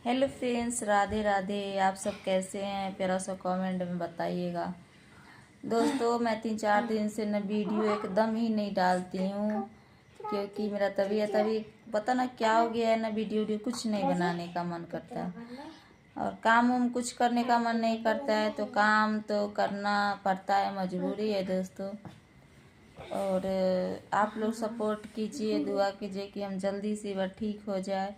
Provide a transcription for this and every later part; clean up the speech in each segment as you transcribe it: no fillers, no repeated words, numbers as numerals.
Hello friends, Radhe Radhe. आप सब कैसे हैं? प्यारा सा कमेंट में बताइएगा। दोस्तों, मैं 3-4 दिन से न वीडियो एकदम ही नहीं डालती हूँ, क्योंकि मेरा तबीयत अभी पता ना क्या हो गया है। ना वीडियो कुछ नहीं बनाने का मन करता है, और काम वाम कुछ करने का मन नहीं करता है, तो काम तो करना पड़ता है, मजबूरी है दोस्तों। और आप लोग सपोर्ट कीजिए, दुआ कीजिए कि हम जल्दी से वह ठीक हो जाए,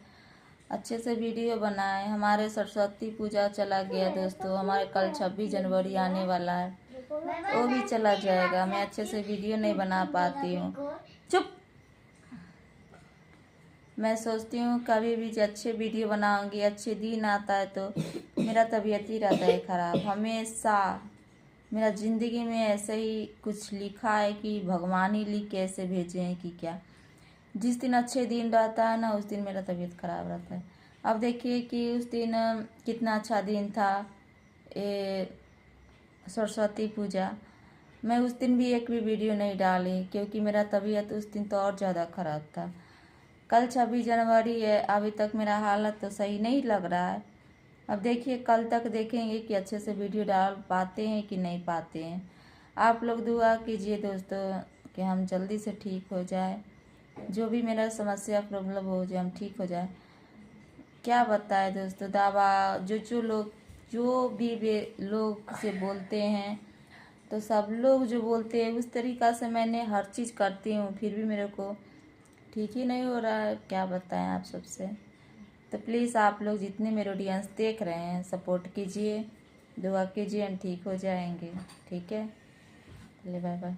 अच्छे से वीडियो बनाएं। हमारे सरस्वती पूजा चला गया दोस्तों, हमारे कल 26 जनवरी आने वाला है, वो भी चला जाएगा। मैं अच्छे से वीडियो नहीं बना पाती हूँ। चुप। मैं सोचती हूँ कभी भी अच्छे वीडियो बनाऊंगी, अच्छे दिन आता है तो मेरा तबीयत ही रहता है ख़राब हमेशा। मेरा ज़िंदगी में ऐसे ही कुछ लिखा है कि भगवान ही लिख के ऐसे भेजे हैं कि क्या। जिस दिन अच्छे दिन रहता है ना, उस दिन मेरा तबीयत ख़राब रहता है। अब देखिए कि उस दिन कितना अच्छा दिन था, ये सरस्वती पूजा। मैं उस दिन भी एक भी वीडियो नहीं डाली, क्योंकि मेरा तबीयत उस दिन तो और ज़्यादा ख़राब था। कल 26 जनवरी है, अभी तक मेरा हालत तो सही नहीं लग रहा है। अब देखिए, कल तक देखेंगे कि अच्छे से वीडियो डाल पाते हैं कि नहीं पाते हैं। आप लोग दुआ कीजिए दोस्तों कि हम जल्दी से ठीक हो जाए, जो भी मेरा समस्या प्रॉब्लम हो जाए, हम ठीक हो जाए। क्या बताए दोस्तों, दावा जो भी लोग से बोलते हैं, तो सब लोग जो बोलते हैं उस तरीक़ा से मैंने हर चीज़ करती हूँ, फिर भी मेरे को ठीक ही नहीं हो रहा है। क्या बताएं आप सबसे। तो प्लीज़ आप लोग जितने मेरे ऑडियंस देख रहे हैं, सपोर्ट कीजिए, दुआ कीजिए, हम ठीक हो जाएंगे। ठीक है, चलिए बाय बाय।